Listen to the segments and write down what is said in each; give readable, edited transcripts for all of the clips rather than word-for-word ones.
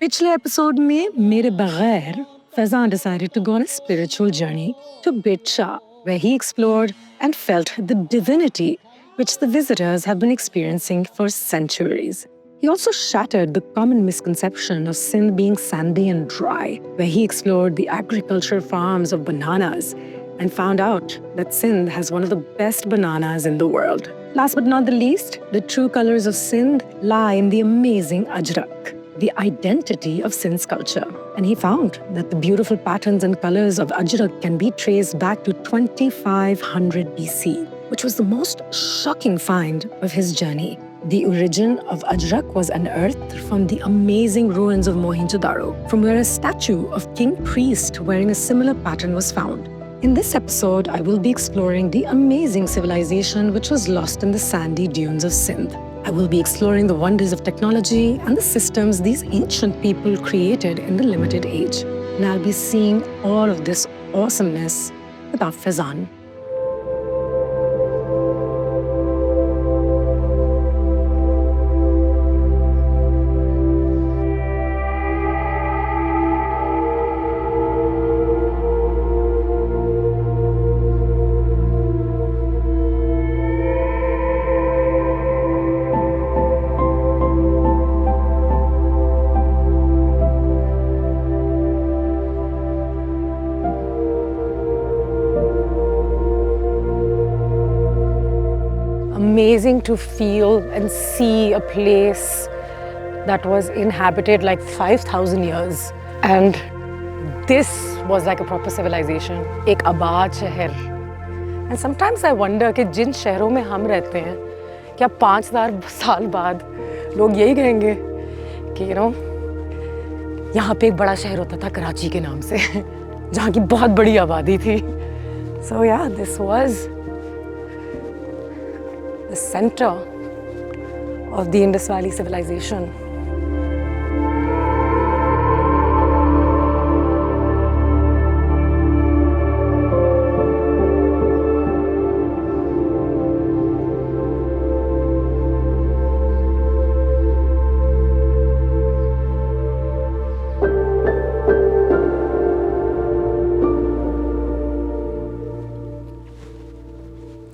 पिछले एपिसोड में मेरे बगैर Faizan decided to go on a spiritual journey to Bitcha, where he explored and felt the divinity which the visitors have been experiencing for centuries. He also shattered the common misconception of Sindh being sandy and dry, where he explored the agricultural farms of bananas and found out that Sindh has one of the best bananas in the world. Last but not the least, the true colors of Sindh lie in the amazing Ajrak, the identity of Sindh's culture. And he found that the beautiful patterns and colors of Ajrak can be traced back to 2500 BC, which was the most shocking find of his journey. The origin of Ajrak was unearthed from the amazing ruins of Mohenjo-daro, from where a statue of King Priest wearing a similar pattern was found. In this episode, I will be exploring the amazing civilization which was lost in the sandy dunes of Sindh. I will be exploring the wonders of technology and the systems these ancient people created in the limited age. And I'll be seeing all of this awesomeness without Faizan. Amazing to feel and see a place that was inhabited like 5,000 years. And this was like a proper civilization, एक आबाद शहर. And sometimes I wonder कि जिन शहरों में हम रहते हैं, क्या 5,000 साल बाद लोग यही कहेंगे कि यहाँ पे एक बड़ा शहर होता था कराची के नाम से, जहाँ की बहुत बड़ी आबादी थी. So yeah, this was the center of the Indus Valley civilization.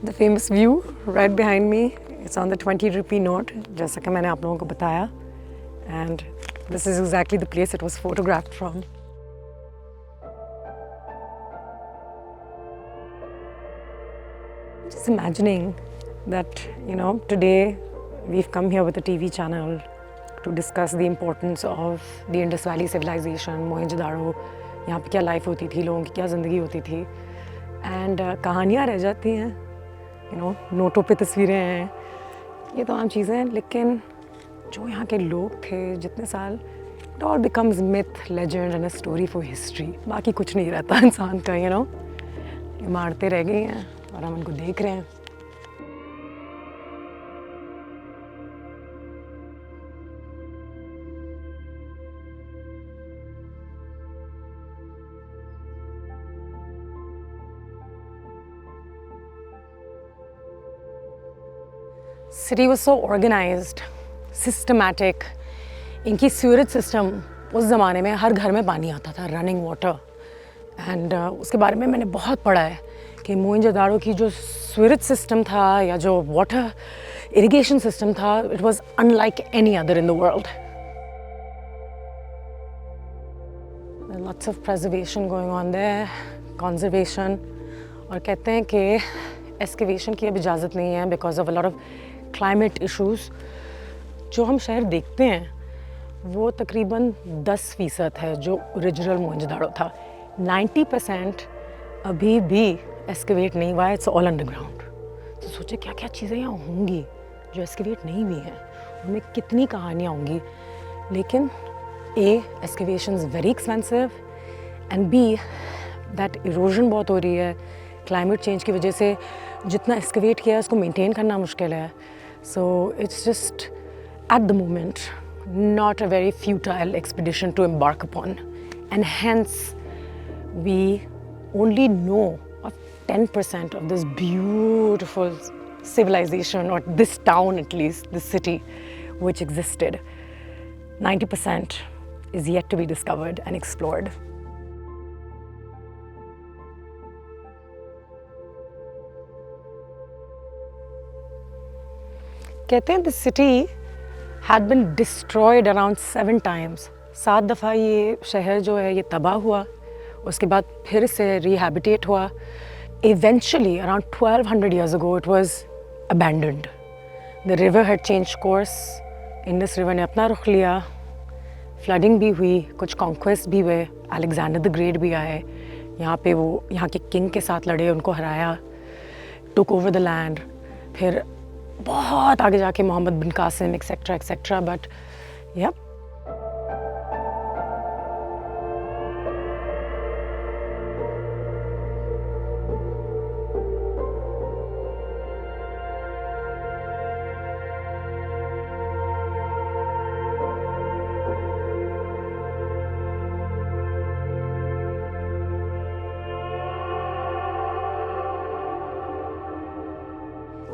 The famous view right behind me, it's on the 20 rupee note, जैसा कि मैंने आप लोगों को बताया. And this is exactly the place it was photographed from. Just imagining that, today we've come here with a TV channel to discuss the importance of the Indus Valley civilization, Mohenjo-daro, यहाँ पे क्या life होती थी, लोगों की क्या ज़िंदगी होती थी. And कहानियाँ रह जाती हैं. नोटों पे तस्वीरें हैं, ये तमाम चीज़ें हैं, लेकिन जो यहाँ के लोग थे जितने साल, it all becomes myth, legend and a story for history. बाकी कुछ नहीं रहता इंसान का, इमारतें रह गई हैं और हम उनको देख रहे हैं. City was so organized, systematic. इनकी सीवरेज सिस्टम उस ज़माने में हर घर में पानी आता था, रनिंग वाटर. एंड उसके बारे में मैंने बहुत पढ़ा है कि मोहनजोदाड़ो की जो सीवरेज सिस्टम था या जो वाटर इरिगेशन सिस्टम था, it was unlike any other in the world. Lots of preservation going on there, conservation. और कहते हैं कि एक्सकेवेशन की अब इजाज़त नहीं है because of a lot of climate issues. जो हम शहर देखते हैं वो तकरीबन 10% है जो ओरिजिनल मोहनजोदाड़ो था. 90% अभी भी एक्सकेवेट नहीं हुआ है, इट्स ऑल अंडरग्राउंड. तो सोचे क्या क्या चीज़ें यहाँ होंगी जो एक्सकेवेट नहीं हुई हैं, उनमें कितनी कहानियाँ होंगी. लेकिन excavation is very expensive and B, that erosion बहुत हो रही है. Climate change की वजह से जितना excavate किया है उसको maintain करना मुश्किल है. So it's just at the moment not a very futile expedition to embark upon, and hence we only know of 10% of this beautiful civilization, or this town at least, this city which existed. 90% is yet to be discovered and explored. कहते हैं the city had been destroyed around 7 times. 7 दफ़ा ये शहर जो है ये तबाह हुआ, उसके बाद फिर से rehabilitate हुआ. Eventually, around 1200 years ago, it was abandoned. The river had changed course. Indus River ने अपना रुख लिया. Flooding भी हुई, कुछ conquest भी हुए. Alexander the Great भी आए. यहाँ पे वो यहाँ के king के साथ लड़े, उनको हराया. Took over the land. फिर बहुत आगे जाके मोहम्मद बिन Qasim etc etc. But yep.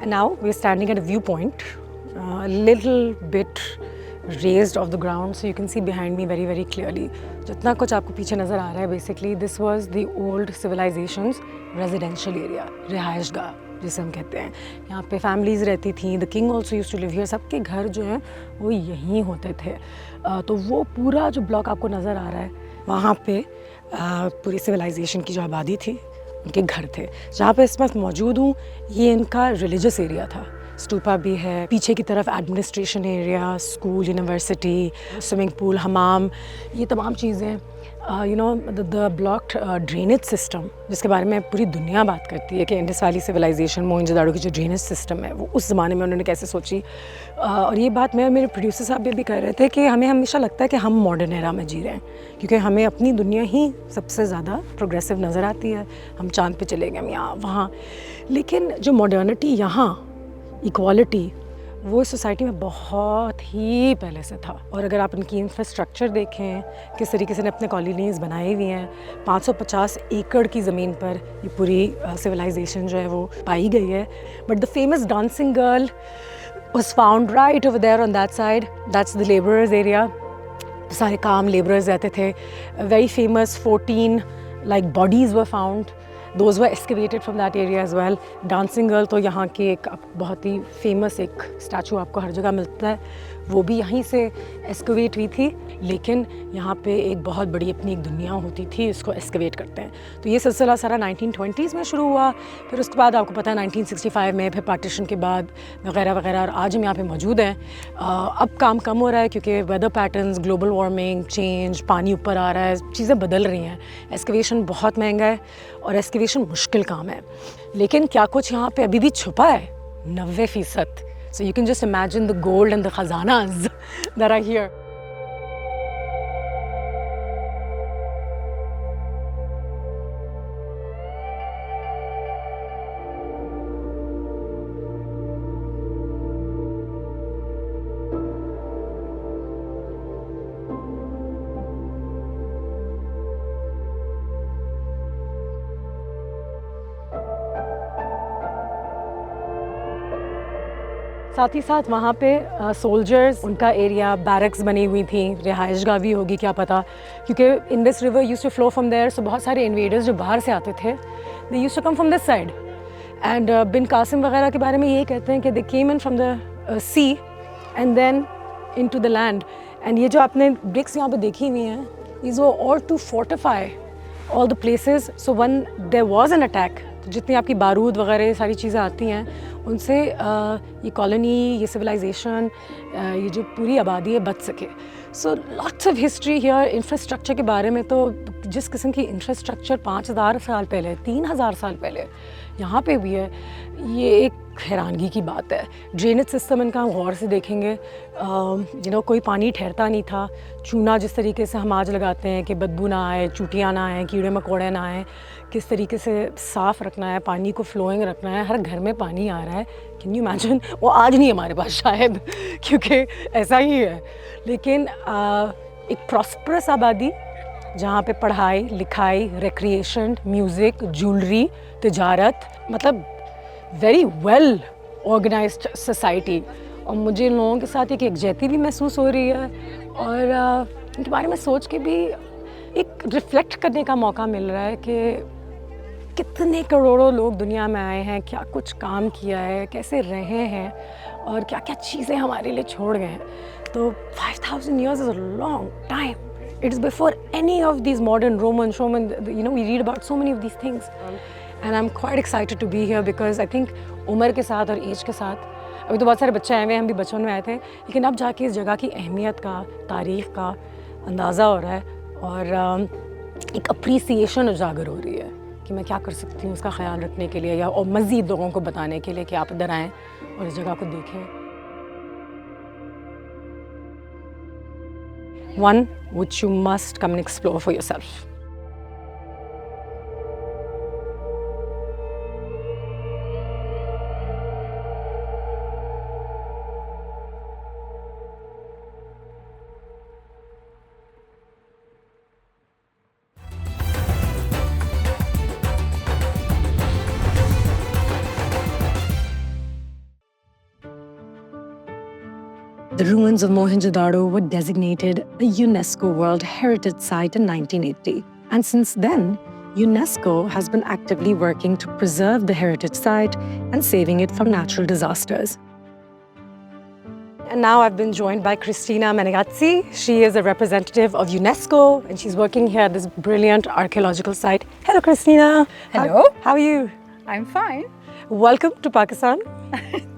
And now we're standing at a viewpoint, a little bit raised off the ground, so you can see behind me very very clearly. जितना कुछ आपको पीछे नज़र आ रहा है, basically this was the old civilization's residential area, रिहाइशगाह जिसे हम कहते हैं. यहाँ पे families रहती थी. The king also used to live here. सबके घर जो हैं वो यहीं होते थे. तो वो पूरा जो ब्लॉक आपको नज़र आ रहा है, वहाँ पे पूरी civilization की जो आबादी थी, उनके घर थे. जहाँ पे इस वक्त मौजूद हूँ, ये इनका रिलीजियस एरिया था. स्टूपा भी है, पीछे की तरफ administration area, school, university, swimming pool, हमाम, ये तमाम चीज़ें. You know the blocked drainage system, जिसके बारे में पूरी दुनिया बात करती है कि इंडस वैली सिविलाइजेशन, मोहनजोदाड़ो की जो ड्रेनेज सिस्टम है वो उस ज़माने में उन्होंने कैसे सोची. और ये बात मैं और मेरे प्रोड्यूसर साहब भी कह रहे थे कि हमें हमेशा लगता है कि हम मॉडर्न एरा में जी रहे हैं, क्योंकि हमें अपनी दुनिया ही सबसे ज़्यादा प्रोग्रेसिव नज़र आती है. हम चाँद पे चले गए यहाँ वहाँ, लेकिन जो मॉडर्निटी यहाँ, इक्वालिटी, वो इस सोसाइटी में बहुत ही पहले से था. और अगर आप इनकी इंफ्रास्ट्रक्चर देखें, किस तरीके से अपने कॉलोनीज़ बनाई हुई हैं, 550 एकड़ की ज़मीन पर ये पूरी सिविलाइजेशन जो है वो पाई गई है. But the famous dancing girl was found right over there on that side. That's the laborers area. सारे काम laborers रहते थे. Very famous 14 like bodies were found. Those were excavated from that area as well. Dancing girl तो यहाँ की एक बहुत ही famous एक statue आपको हर जगह मिलता है, वो भी यहीं से excavate हुई थी. लेकिन यहाँ पे एक बहुत बड़ी अपनी एक दुनिया होती थी, इसको excavate करते हैं. तो ये सिलसिला सारा 1920s में शुरू हुआ. फिर उसके बाद आपको पता है 1965 में, फिर पार्टीशन के बाद वगैरह वगैरह, और आज हम यहाँ पे मौजूद हैं. अब काम कम हो रहा है क्योंकि weather patterns, global warming, change, पानी ऊपर आ रहा है, चीज़ें बदल रही हैं. एक्सकवेशन बहुत महंगा है और एक्सकवेशन मुश्किल काम है. लेकिन क्या कुछ यहाँ पे अभी भी छुपा है? 90%. So you can just imagine the gold and the khazanas that are here. साथ ही साथ वहाँ पे सोल्जर्स, उनका एरिया, बैरक्स बनी हुई थी, रिहाइशगाह भी होगी क्या पता, क्योंकि Indus river used to flow from there. So बहुत सारे इन्वेडर्स जो बाहर से आते थे, they used to come from this side. And बिन कासिम वगैरह के बारे में ये कहते हैं कि they came in from the sea and then into the land. And ये जो आपने ब्रिक्स यहाँ पे देखी हुई हैं, इज़ वो all to fortify all the places. So when there was an attack, तो जितनी आपकी बारूद वगैरह ये सारी चीज़ें आती हैं, उनसे ये कॉलोनी, ये सिविलाइजेशन, ये जो पूरी आबादी है बच सके. So lots of history here. Infrastructure के बारे में तो जिस किस्म की इंफ्रास्ट्रक्चर 5000 साल पहले, 3000 साल पहले यहाँ पे भी है, ये एक हैरानगी की बात है. ड्रेनेज सिस्टम इनका हम गौर से देखेंगे, कोई पानी ठहरता नहीं था. चूना जिस तरीके से हम आज लगाते हैं कि बदबू ना आए, चूटियाँ ना आए, कीड़े मकोड़े ना आए, किस तरीके से साफ़ रखना है, पानी को फ्लोइंग रखना है. हर घर में पानी आ रहा है. Can you imagine? वो आज नहीं हमारे पास शायद, क्योंकि ऐसा ही है. लेकिन एक प्रॉस्परस आबादी जहाँ पे पढ़ाई, लिखाई, रिक्रिएशन, म्यूज़िक, ज्वेलरी, तिजारत, मतलब वेरी वेल ऑर्गेनाइज्ड सोसाइटी. और मुझे इन लोगों के साथ एक यकजहती भी महसूस हो रही है. और इनके बारे में सोच के भी एक रिफ्लेक्ट करने का मौका मिल रहा है कि कितने करोड़ों लोग दुनिया में आए हैं, क्या कुछ काम किया है, कैसे रहे हैं और क्या क्या चीज़ें हमारे लिए छोड़ गए हैं. तो 5000 years is a long time. It is before any of these modern Roman, we read about so many of these things. And I'm quite excited to be here because I think उम्र के साथ और as के साथ, अभी तो बहुत सारे बच्चे आए हुए हैं, हम भी बचपन में आए थे, लेकिन अब जाके इस जगह की अहमियत का, तारीख़ का अंदाज़ा हो रहा है और एक अप्रिसिएशन उजागर हो रही है कि मैं क्या कर सकती हूँ उसका ख्याल रखने के लिए या और मज़ीद लोगों को बताने के लिए कि आप इधर आएँ और इस जगह को देखें. One which you must come and explore for yourself. The ruins of Mohenjo-daro were designated a UNESCO World Heritage Site in 1980. And since then, UNESCO has been actively working to preserve the heritage site and saving it from natural disasters. And now I've been joined by Cristina Menegazzi. She is a representative of UNESCO and she's working here at this brilliant archaeological site. Hello, Cristina. Hello. How are you? I'm fine. Welcome to Pakistan.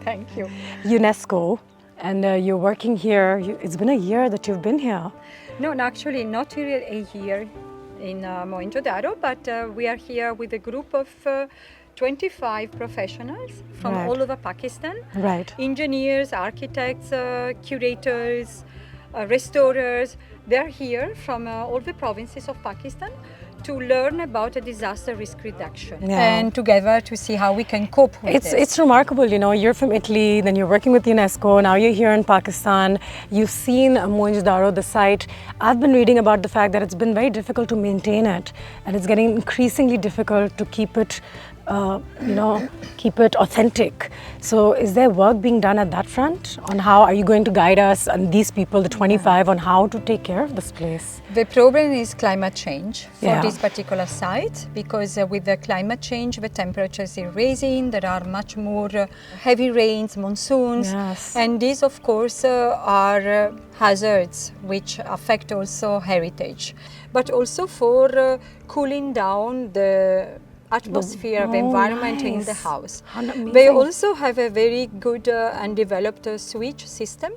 Thank you. UNESCO. And you're working here. It's been a year that you've been here. No, actually not really a year in Mohenjo-daro, but we are here with a group of 25 professionals from Right. all over Pakistan. Right. Engineers, architects, curators, restorers. They're here from all the provinces of Pakistan to learn about a disaster risk reduction and together to see how we can cope with this. It's remarkable, you know, you're from Italy, then you're working with UNESCO, now you're here in Pakistan, you've seen Mohenjo-daro, the site. I've been reading about the fact that it's been very difficult to maintain it and it's getting increasingly difficult to keep it keep it authentic. So is there work being done at that front? On how are you going to guide us and these people, the 25, on how to take care of this place? The problem is climate change for Yeah. this particular site because with the climate change, the temperatures are rising, there are much more heavy rains, monsoons, Yes. and these of course are hazards which affect also heritage, but also for cooling down the atmosphere, the environment in the nice. house. How amazing. They also have a very good and developed sewage system,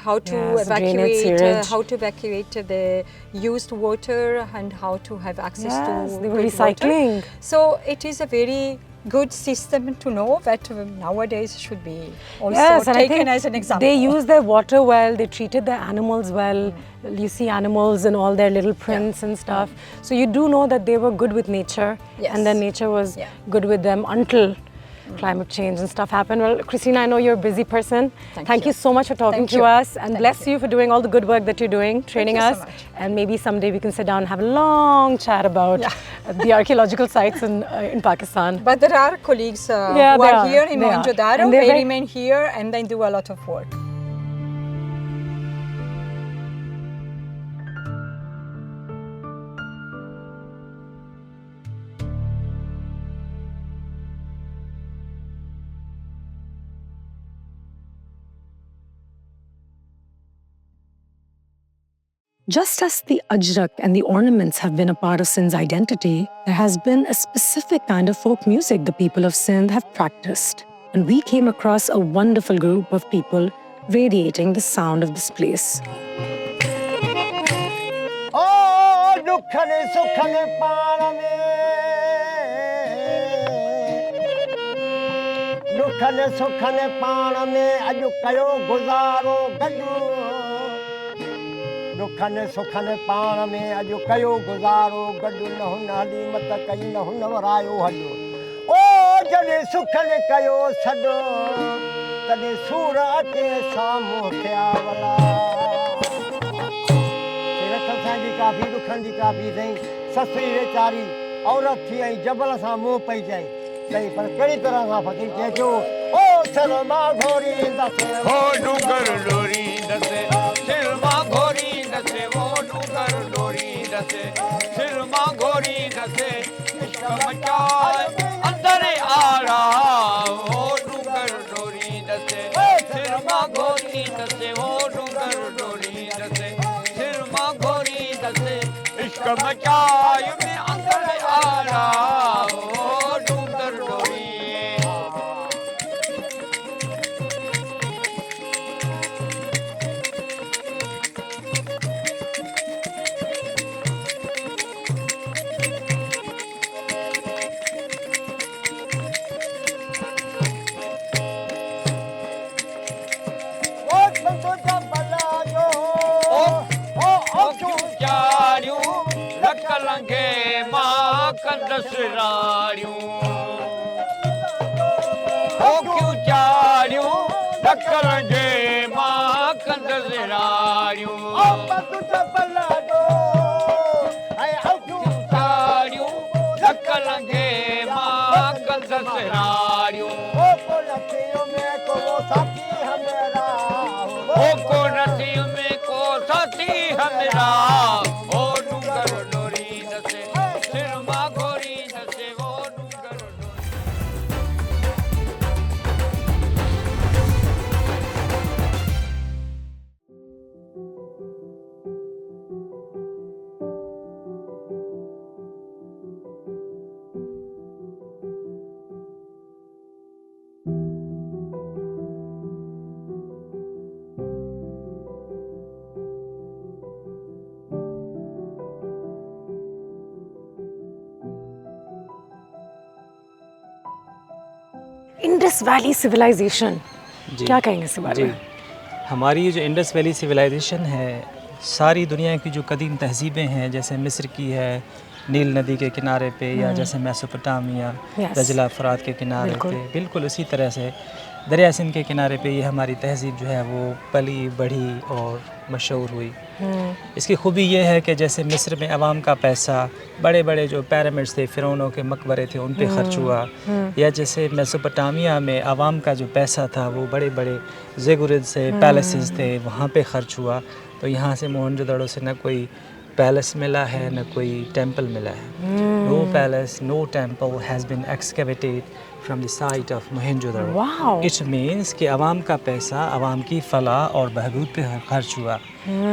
how to Yes, drainage, evacuate, sewage. how to evacuate the used water and how to have access Yes, to they were good recycling. water. So it is a very good system to know that nowadays should be also Yes, and I taken think as an example. they use their water well, they treated their animals well. You see animals and all their little prints and stuff. So you do know that they were good with nature Yes. and then nature was Yeah. good with them until climate change and stuff happened. Well, Christina, I know you're a busy person. Thank you so much for talking Thank to you. us and Thank bless you for doing all the good work that you're doing, training you so us. much. And maybe someday we can sit down and have a long chat about the archaeological sites in Pakistan. But there are colleagues Yeah, who they are are. here in They are. Mohenjo-daro, And they're they very- remain here and they do a lot of work. Just as the ajrak and the ornaments have been a part of Sindh's identity, there has been a specific kind of folk music the people of Sindh have practiced. And we came across a wonderful group of people radiating the sound of this place. दुखन सुखन पाण में अॼु कयो गुज़ारो गॾु न हुन हली मत कई न हुन वरायो हॾो ओ जॾहिं सुखन कयो छॾो तॾहिं सूर अचे साम्हूं थिया वला रख साईं जी काफ़ी दुखन जी काफ़ी साईं ससुई वेचारी औरत थी ऐं जबल सां मुंहुं पई चई सही पर कहिड़ी तरह सां फ़कीर चइजो ओ शर्मा घोरी दसे हो डूंगर डोरी दसे शर्मा घोरी दसे मचायो में अंदर आया ओ डूंगर डोरी ओ संतो जबला जो ओ क्यों चारियो लकलंगे मां कंदसरारियो ओ क्यों चारियो लकलंगे मां कंदसरारियो ओ संतो जबला जो आई औ क्यों चारियो लकलंगे मां कंदसरारियो ओ पोलथियो में को वो साथी हमारा ओ को नदियों में को साथी हमरा ओ डूंगर डोरी नसे सिरमा गोरी नसे वो डूंगर डोरी इंडस वैली सिविलाइजेशन, जी। क्या कहेंगे इसके बारे जी में? हमारी जो इंडस वैली सिविलाइजेशन है, सारी दुनिया की जो कदीम तहजीबें हैं, जैसे मिस्र की है नील नदी के किनारे पे, या जैसे मेसोपोटामिया Yes. दजला फरात के किनारे बिल्कुल। पे, बिल्कुल उसी तरह से दरिया सिंध के किनारे पे ये हमारी तहजीब जो है वो पली बढ़ी और मशहूर हुई। इसकी खूबी ये है कि जैसे मिस्र में अवाम का पैसा बड़े बड़े जो पिरामिड्स थे, फ़िरौनों के मकबरे थे, उन पे खर्च हुआ, या जैसे मेसोपोटामिया में अवाम का जो पैसा था वो बड़े बड़े ज़िगुरिद से पैलेसेस थे, वहाँ पे खर्च हुआ। तो यहाँ से मोहनजोदड़ो से न कोई पैलेस मिला है, न कोई टेम्पल मिला है। No palace, no temple has been excavated from the site of Mohenjodaro. Wow. It means कि अवाम का पैसा अवाम की फलाह और बहबूद पे खर्च हुआ।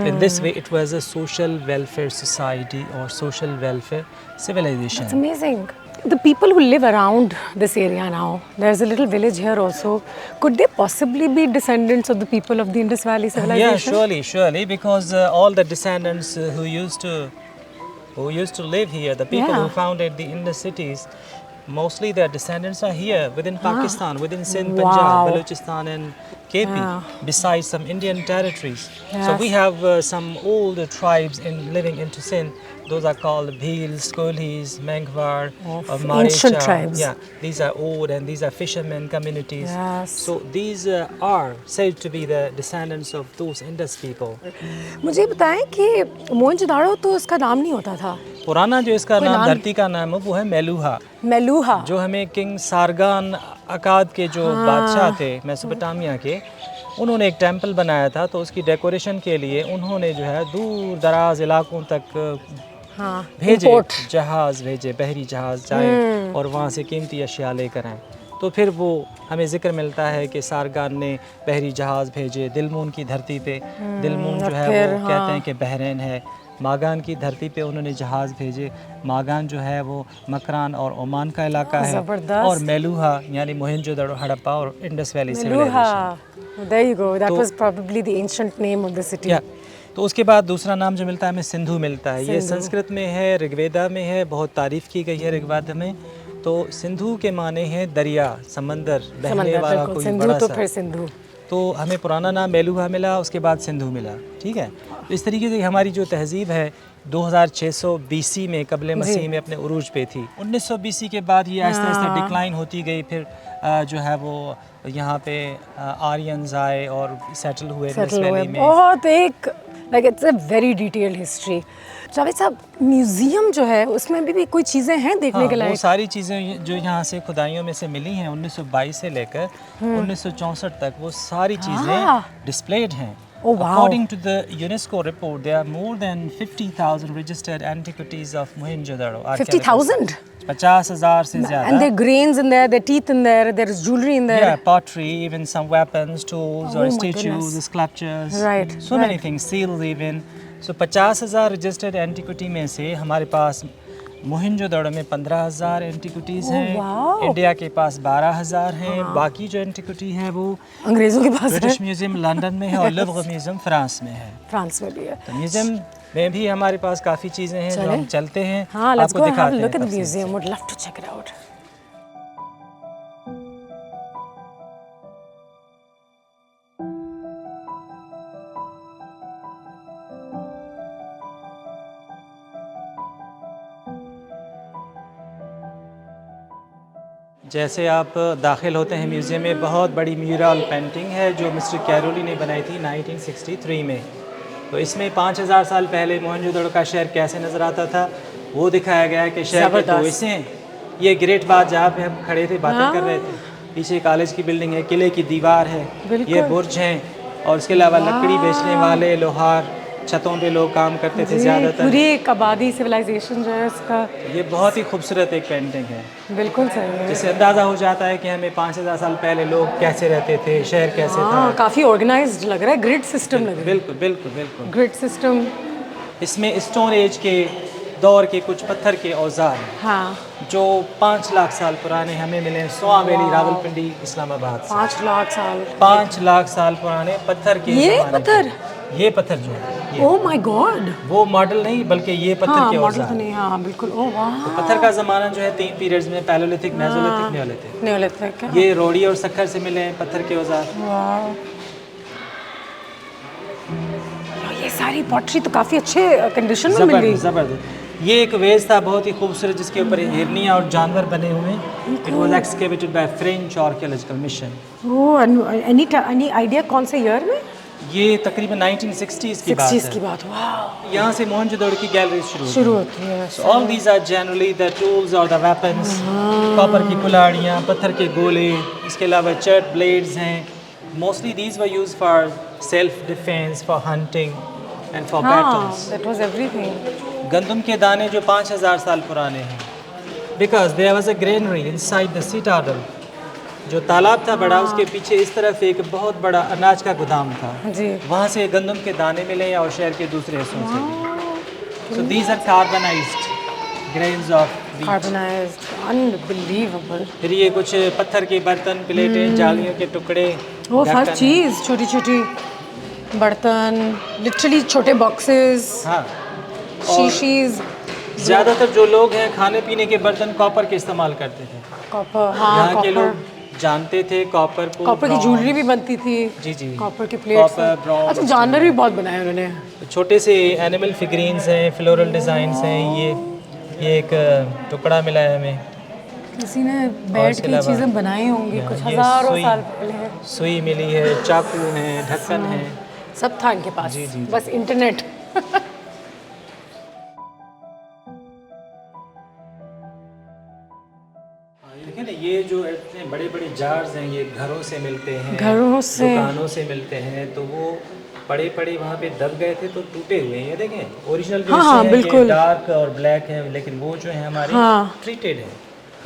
In this way it was a social welfare society और social welfare It's civilization. amazing. The people who live around this area now, there's a little village here also. Could they possibly be descendants of the people of the Indus Valley Yeah, civilization? surely, because all the descendants who used to live here, the people who Yeah. founded the Indus cities, mostly their descendants are here within Pakistan, within Sindh, Wow. Punjab, Balochistan, and KP. Yeah. Besides some Indian territories, so Yes. we have some old tribes living into Sindh. Those are called Bhils, Kolis, Mengwar, Of Marecha. ancient tribes. Yeah, these are old and these are fishermen communities. Yes. So these are said to be the descendants of those Indus people. मुझे बताएं कि मोहनजोदाड़ो तो उसका नाम नहीं होता था, पुराना जो इसका कोई नाम नाम? धरती का नाम है वो है मेलूहा, मेलूहा। जो हमें किंग सारगान अकाद के जो बादशाह थे मेसोपोटामिया के, उन्होंने एक टेंपल बनाया था। तो उसकी डेकोरेशन के लिए उन्होंने जो है दूर दराज इलाकों तक हाँ, भेजे, import. जहाज़ भेजे, बहरी जहाज़ जाए और वहाँ से कीमती अशिया लेकर आएँ। तो फिर वो हमें जिक्र मिलता है कि सारगान ने बहरी जहाज़ भेजे दिलमून की धरती पे। दिलमून जो है फिर, वो कहते हाँ। हैं कि बहरीन है। मागान की धरती पे उन्होंने जहाज़ भेजे। मागान जो है वो मकरान और ओमान का इलाका है। ज़बरदस्त। और मेलूहा यानी मोहनजोदड़ो, हड़प्पा और Indus valley Meluhha. Civilization. There you go. That तो- was probably the ancient name of the city. या तो उसके बाद दूसरा नाम जो मिलता है हमें सिंधु मिलता है। ये सिंधु। संस्कृत में है, ऋग्वेदा में है, बहुत तारीफ़ की गई है ऋग्वेदा में। तो सिंधु के माने हैं दरिया, समंदर, बहने समंदर, वाला बिल्कुल। कोई सिंधु बड़ा तो सा। फिर सिंधु। तो हमें पुराना नाम मेलूहा मिला, उसके बाद सिंधु मिला। ठीक है, तो इस तरीके से हमारी जो तहजीब है 2600 BC में कबल मसीह में अपने उरूज पे थी। 1900 BC के बाद ये आहिस्ता आहिस्ता डिक्लाइन होती गई। फिर जो है वो यहाँ पे आर्यंस आए और सेटल हुए इंडस सेटल हुए। वैली में। बहुत एक like it's a very detailed history. Javed साहब, म्यूजियम जो है उसमें भी कोई चीज़ें हैं देखने हाँ, के वो लायक? सारी चीज़ें जो यहाँ से खुदाइयों में से मिली हैं 1922 से लेकर 1964 तक, वो सारी चीज़ें डिस्प्लेड हैं। Oh, wow. According to the UNESCO report, there are more than 50,000 registered antiquities of Mohenjo-daro. 50,000? 50,000 से ज़्यादा। And there are grains in there, there are teeth in there, there is jewelry in there. Yeah, pottery, even some weapons, tools, Oh or my statues, goodness. sculptures. Right, So many right. things, seals even. So 50,000 registered antiquity में से हमारे पास मोहनजोदड़ो में 15,000 antiquities हैं, wow. India के पास 12,000 हैं, बाकी जो antiquity है वो अंग्रेजों के पास है, ब्रिटिश म्यूज़ियम लंदन में है और लुव्र म्यूज़ियम फ्रांस में है। फ्रांस में भी है। तो म्यूज़ियम में भी हमारे पास काफ़ी चीज़ें हैं जो हम चलते हैं, हाँ, let's आपको go and have दिखाते a हैं look at the तफसील से। museum. Would love to check it out. जैसे आप दाखिल होते हैं म्यूज़ियम में, बहुत बड़ी म्यूरल पेंटिंग है जो मिस्टर कैरोली ने बनाई थी 1963 में। तो इसमें 5,000 साल पहले मोहनजोदड़ो का शहर कैसे नज़र आता था वो दिखाया गया है कि शहर के तो ज़बरदस्त। हैं। ये ग्रेट बात जहाँ पे हम खड़े थे बातें कर रहे थे, पीछे कॉलेज की बिल्डिंग है, किले की दीवार है, बिल्कुल। ये बुर्ज हैं और इसके अलावा लकड़ी बेचने वाले, लोहार, छतों पे लोग काम करते थे ज़्यादातर। पूरी एक आबादी सिविलाइजेशन जो है उसका ये बहुत ही खूबसूरत एक पेंटिंग है बिल्कुल सही है। जिससे अंदाज़ा हो जाता है कि हमें 5,000 साल पहले लोग कैसे रहते थे, शहर कैसे था। हाँ, काफ़ी ऑर्गेनाइज्ड लग रहा है, ग्रिड सिस्टम लग रहा है। बिल्कुल बिल्कुल बिल्कुल। Grid system. इसमें स्टोन एज के दौर के कुछ पत्थर के औजार हैं हाँ, जो 5 लाख साल पुराने हमें मिले हैं सोआ वैली, रावलपिंडी, इस्लामाबाद से। 5 लाख साल। 5 लाख साल पुराने पत्थर के ये ज़माने पत्थर? के। ये पत्थर जो है ये। Oh my God. वो मॉडल नहीं बल्कि ये पत्थर हाँ, के मॉडल औजार तो नहीं, हाँ बिल्कुल। ओह वाह। पत्थर का ज़माना जो है 3 पीरियड्स में, पैलोलिथिक, मेसोलिथिक, नियोलिथिक। नियोलिथिक। ये रोड़ी और सक्खर से मिले हैं पत्थर के औजार। वाह। ये सारी पॉटरी तो काफ़ी अच्छे कंडीशन में मिल गई। जबरदस्त जबरदस्त। ये एक वेज था बहुत ही खूबसूरत जिसके ऊपर हिरनियाँ और जानवर बने हुए हैं। It was excavated by French archaeological mission. Oh, any idea कौन से ईयर में? ये तकरीबन 1960s की बात 60s है। की बात। वाह। यहाँ से मोहनजोदड़ो की गैलरी शुरू होती है। So all these are generally the tools or the weapons, copper की कुल्हाड़ियाँ, पत्थर के गोले, इसके अलावा चर्ट ब्लेड्स हैं। Mostly these were used for self defense, for hunting and for हाँ, battles. that was everything. गंदम के दाने जो 5,000 साल पुराने हैं, because there was a granary inside the citadel. जो तालाब था बड़ा, उसके पीछे इस तरफ एक बहुत बड़ा अनाज का गोदाम था। जी। वहाँ से गंदम के दाने मिले और शहर के दूसरे हिस्सों से भी। So these are carbonized grains of wheat. Carbonized, unbelievable. फिर ये कुछ पत्थर के बर्तन, प्लेटें, जालियों के टुकड़े, वो हर ढक्कन। चीज़, छोटी छोटी बर्तन, लिटरली छोटे बॉक्सेस, हाँ, शीशीज, ज़्यादातर जो लोग हैं खाने पीने के बर्तन कॉपर के इस्तेमाल करते थे। कॉपर। हाँ, यहाँ के कॉपर। लोग जानते थे कॉपर को। कॉपर की bronze, ज्वेलरी भी बनती थी। जी जी, कॉपर के प्लेट्स। कॉपर, bronze, अच्छा, जानवर भी बहुत बनाए उन्होंने। छोटे से एनिमल फिगरीन्स हैं, फ्लोरल डिज़ाइंस हैं। ये एक टुकड़ा मिला है हमें। किसी ने बैठ इसके के अलावा चीज़ें बनाई होंगी कुछ ये हज़ारों सुई- साल पहले। सुई मिली है, चाकू हैं, ढक्कन है। सब था इनके पास। जी, जी, जी। बस इंटरनेट। देखिए ना, ये जो इतने बड़े बड़े जार्स हैं ये घरों से मिलते हैं, घरों से। दुकानों से मिलते हैं। तो वो पड़े पड़े वहाँ पे दब गए थे तो टूटे हुए हैं। ये देखें ओरिजिनल जो हाँ, हिस्से हैं, बिल्कुल। ये डार्क और ब्लैक है, लेकिन वो जो है हमारे हाँ। ट्रीटेड है।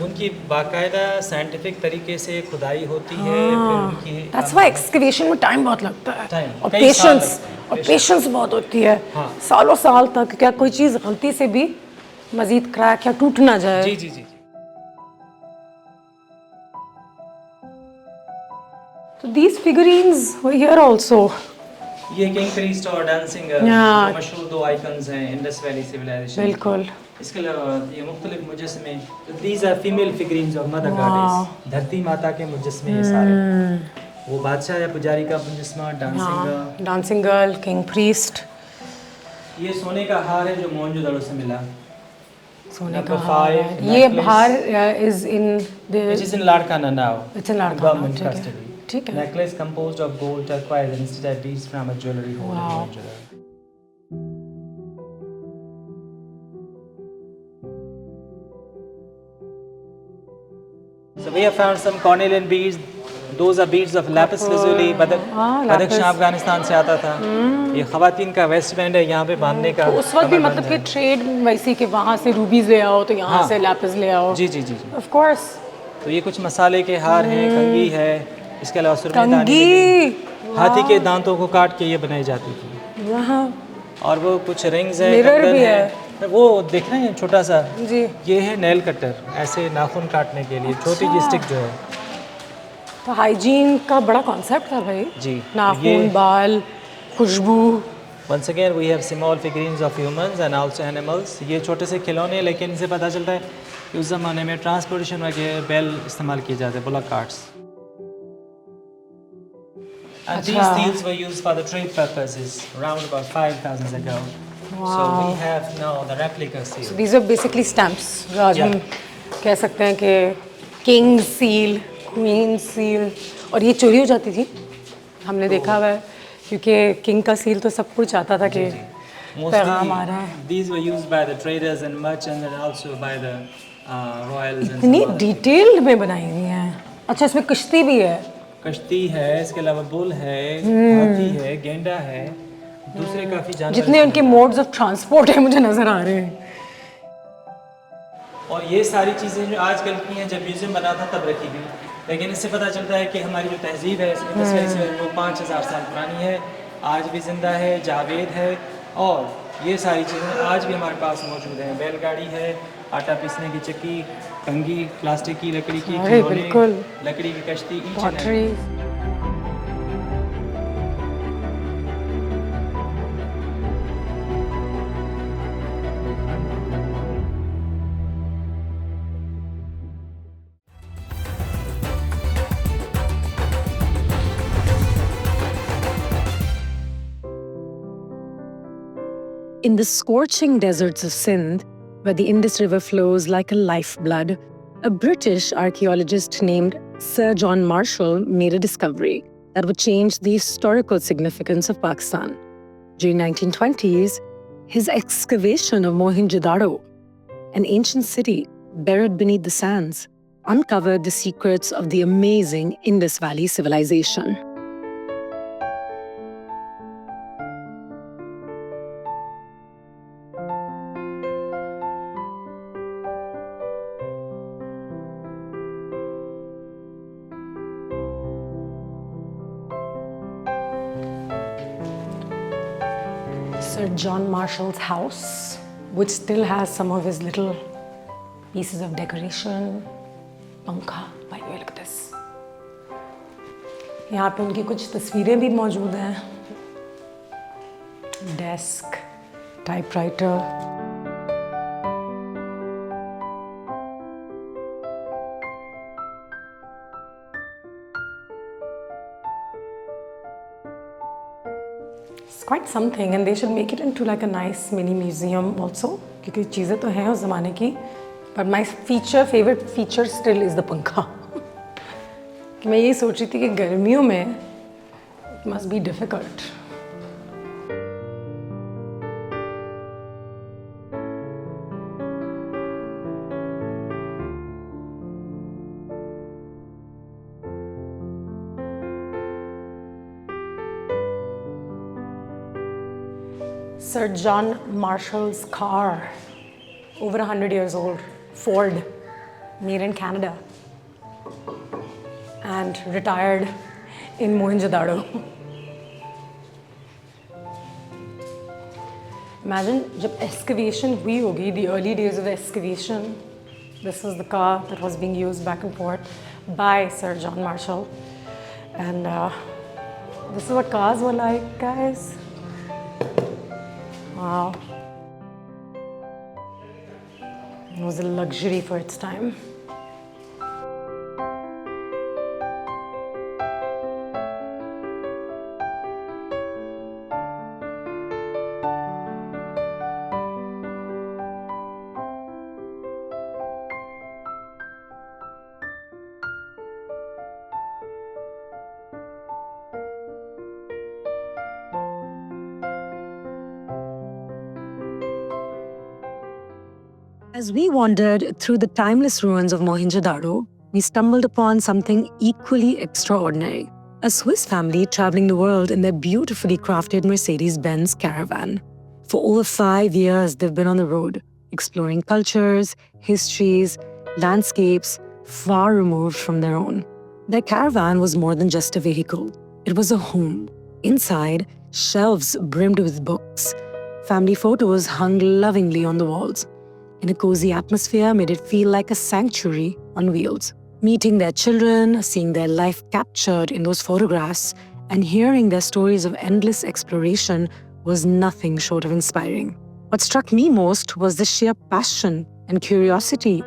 उनकी बाकायदा साइंटिफिक तरीके से खुदाई होती है। फिर उनकी That's why excavation में टाइम बहुत लगता है। Time, और कई साल पेशेंस, लगते हैं, और पेशेंस बहुत होती है। हाँ। सालों साल तक क्या कोई चीज़ गलती से भी मजीद क्रैक या टूट ना जाए। जी जी जी। So these figurines were here also. ये किंग प्रीस्ट और डांसिंग हाँ। मशहूर 2 आइकन्स हैं इंडस वैली सिविलाइजेशन। बिल्कुल। इसके अलावा ये मुख्तलिफ मुजस्मे, these are female figurines of mother goddess, धरती माता के मुजस्मे ये सारे। वो बादशाह या पुजारी का मुजस्मा, dancing. Dancing girl, king priest. ये सोने का हार है जो मोहनजोदड़ो से मिला। सोने का Number हार 5, है। ये necklace. हार is in the Which is in Larkana now. It's in Larkana, Government ठीक है। custody. ठीक है। Necklace composed of gold, turquoise and instead beads from a jewelry hole in Wow. Mohenjo-daro. So we have found some cornelian beads. Those are beads of lapis lazuli. Badakhshan Afghanistan से आता था। ये खवातीन का वेस्ट बैंड है, यहाँ पे बांधने का। तो उस वक्त भी कमर मतलब बंद कि है। ट्रेड वैसी कि वहाँ से रूबीज ले आओ तो यहाँ हाँ। से लैपिस ले आओ। जी जी जी जी। Of course. तो ये कुछ मसाले के हार हैं, कंगी है, इसके अलावा सुरमेदानी कंगी। मिली। हाथी के दांतों को काट के ये बनाई जाती थी। यहाँ और वो कुछ रिंग्स है, Mirror कंगन भी है। वो देख रहे हैं छोटा सा, जी। ये है नेल कटर, ऐसे नाखून काटने के लिए छोटी सी स्टिक जो है। तो हाइजीन का बड़ा कॉन्सेप्ट था भाई। जी, नाखून, बाल, खुशबू। Once again we have small figurines of humans and also animals. ये छोटे से खिलौने, लेकिन इनसे पता चलता है कि उस ज़माने में ट्रांसपोर्टेशन वगैरह बैल इस्तेमाल किए जाते, bullock carts. And these seals were used for the trade purposes around about 5,000 ago. So we have now the replica seal. These are basically stamps जो आज Yeah. हम कह सकते हैं कि किंग सील, क्वीन सील, और ये चोरी हो जाती थी, हमने देखा हुआ है, क्योंकि किंग का सील तो सब कुछ आता था कि पैगाम आ रहा है। These were used by the traders and merchants and also by the royals and इतनी some other डिटेल्ड में बनाई हुई हैं। अच्छा, इसमें कश्ती भी है। कश्ती है, इसके अलावा बुल है, हाथी है, गेंडा है, दूसरे काफ़ी जानवर जितने उनके मोड्स ऑफ ट्रांसपोर्ट है मुझे नज़र आ रहे हैं। और ये सारी चीज़ें जो आजकल की हैं, जब म्यूज़ियम बना था तब रखी गई, लेकिन इससे पता चलता है कि हमारी जो तहजीब है इंडस वैली से वो 5000 साल पुरानी है, आज भी ज़िंदा है, जावेद है, और ये सारी चीज़ें आज भी हमारे पास मौजूद हैं। बैलगाड़ी है, आटा पीसने की चक्की, कंघी, प्लास्टिक की, लकड़ी की अरे खिलौने, बिल्कुल। लकड़ी की कश्ती, each and pottery. In the scorching deserts of Sindh, where the Indus River flows like a lifeblood, a British archaeologist named Sir John Marshall made a discovery that would change the historical significance of Pakistan. During 1920s, his excavation of Mohenjo-daro, an ancient city buried beneath the sands, uncovered the secrets of the amazing Indus Valley civilization. Sir John Marshall's house, which still has some of his little pieces of decoration. Pankha, by the way, look at this. यहाँ पे उनकी कुछ तस्वीरें भी मौजूद हैं. Desk, typewriter. It's quite something, and they should make it into like a nice mini museum also, क्योंकि चीज़ें तो हैं उस ज़माने की. But my favorite feature still is the पंखा. कि मैं यही सोच रही थी कि गर्मियों में it must be difficult. Sir John Marshall's car, over 100 years old, Ford, made in Canada, and retired in Mohenjo-daro. Imagine जब excavation हुई होगी, the early days of excavation, this was the car that was being used back and forth by Sir John Marshall. And this is what cars were like, guys. Wow. It was a luxury for its time. As we wandered through the timeless ruins of Mohenjo-daro, we stumbled upon something equally extraordinary. A Swiss family traveling the world in their beautifully crafted Mercedes-Benz caravan. For over 5 years, they've been on the road, exploring cultures, histories, landscapes far removed from their own. Their caravan was more than just a vehicle. It was a home. Inside, shelves brimmed with books, Family photos hung lovingly on the walls. In a cozy atmosphere made it feel like a sanctuary on wheels. Meeting their children, seeing their life captured in those photographs, and hearing their stories of endless exploration was nothing short of inspiring. What struck me most was the sheer passion and curiosity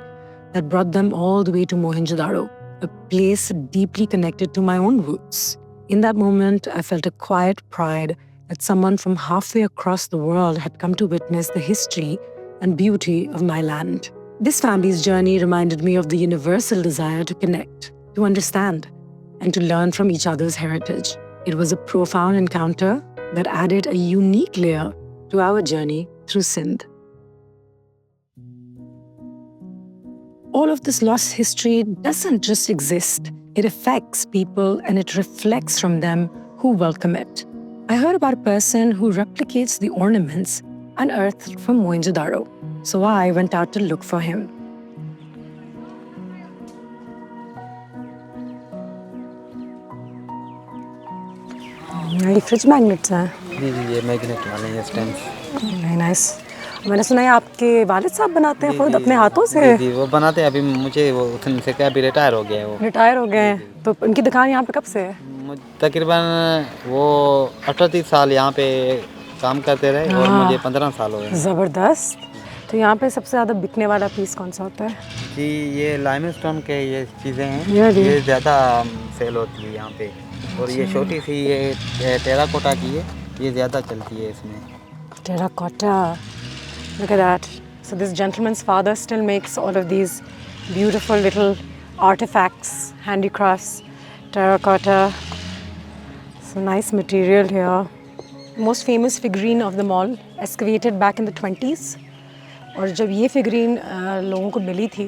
that brought them all the way to Mohenjo-daro, a place deeply connected to my own roots. In that moment, I felt a quiet pride that someone from halfway across the world had come to witness the history and beauty of my land. This family's journey reminded me of the universal desire to connect, to understand, and to learn from each other's heritage. It was a profound encounter that added a unique layer to our journey through Sindh. All of this lost history doesn't just exist. It affects people and it reflects from them who welcome it. I heard about a person who replicates the ornaments unearthed from Mohenjo-daro, so I went out to look for him. ये fridge magnets हैं। जी ये magnet वाले हैं stamps. Very nice. मैंने सुना है आपके वालिद साहब बनाते हैं खुद अपने हाथों से। जी वो बनाते हैं। अभी मुझे वो उनसे क्या अभी रिटायर हो गया है वो। रिटायर हो गए हैं तो उनकी दुकान यहाँ पे कब से है? तकरीबन वो 38 साल यहाँ पे काम करते रहे और मुझे 15 साल हो गए। ज़बरदस्त। तो यहाँ पे सबसे ज़्यादा बिकने वाला पीस कौन सा होता है? जी ये लाइमस्टोन के ये चीज़ें हैं, ये ज़्यादा सेल होती है यहाँ पे। और ये छोटी सी ये टेराकोटा की है, ये ज़्यादा चलती है इसमें। Terracotta. Look at that. So this gentleman's father still makes all of these beautiful little artifacts, handicrafts, terracotta. Some nice material here. Most famous figurine of them all, excavated back in the 20s. और जब ये figurine लोगों को मिली थी,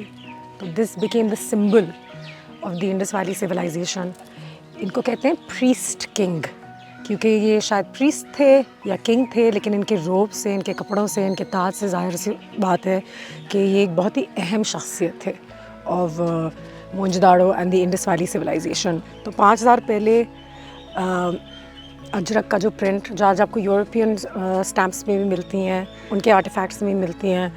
तो this became the symbol of the Indus Valley civilization. इनको कहते हैं priest king, क्योंकि ये शायद priest थे या king थे, लेकिन इनके रोब से, इनके कपड़ों से, इनके ताज से ज़ाहिर सी बात है कि ये एक बहुत ही अहम शख्सियत थे of Mohenjo-daro and the Indus Valley civilization. तो 5000 पहले अजरक का जो प्रिंट जो आज आपको यूरोपियन स्टैम्प्स में भी मिलती हैं, उनके आर्टिफैक्ट्स में भी मिलती हैं,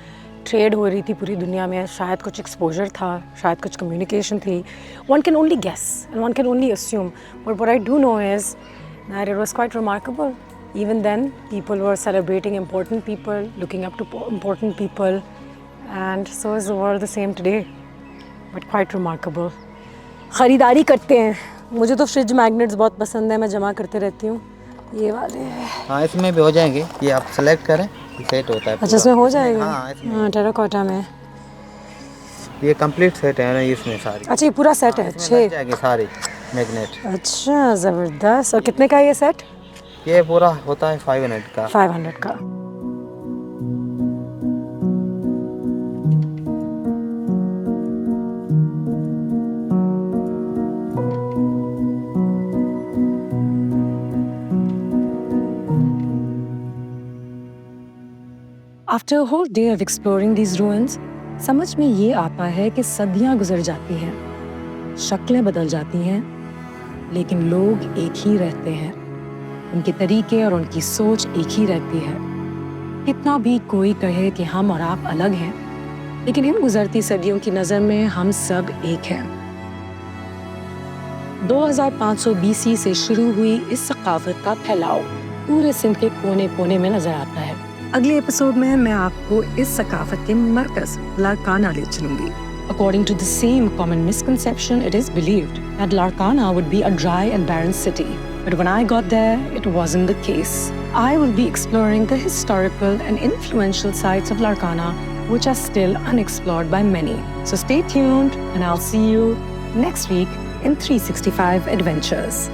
ट्रेड हो रही थी पूरी दुनिया में, शायद कुछ एक्सपोजर था, शायद कुछ कम्युनिकेशन थी. One can only guess and one can only assume. But what I do know is that it was quite remarkable. Even then, people were celebrating important people, looking up to important people, and so is the world the same today. But quite remarkable. ख़रीदारी करते हैं. मुझे तो fridge magnets बहुत पसंद है, मैं जमा करते रहती हूँ. ये वाले हैं. हाँ इसमें भी हो जाएंगे, ये आप सेलेक्ट करें, सेट होता है. अच्छा इसमें हो जाएगा. हाँ टेराकोटा में. ये कंप्लीट सेट है ना इसमें सारी. अच्छा ये पूरा सेट है. 6 जाएंगे सारे मैग्नेट. अच्छा ज़बरदस्त. और कितने का है ये सेट? ये पूरा होता है 500 का. 500 का. After a whole day of exploring these ruins, समझ में ये आता है कि सदियां गुजर जाती हैं, शक्लें बदल जाती हैं, लेकिन लोग एक ही रहते हैं. उनके तरीके और उनकी सोच एक ही रहती है. कितना भी कोई कहे कि हम और आप अलग हैं, लेकिन इन गुजरती सदियों की नज़र में हम सब एक हैं. 2500 BC से शुरू हुई इस सकाफत का फैलाव पूरे सिंध के कोने-कोने में नजर आता है. अगले एपिसोड में मैं आपको इस सकाफत के मरकज लारकाना ले चलूंगी. According to the same common misconception, it is believed that Larkana would be a dry and barren city. But when I got there, it wasn't the case. I will be exploring the historical and influential sites of Larkana, which are still unexplored by many. So stay tuned, and I'll see you next week in 365 Adventures.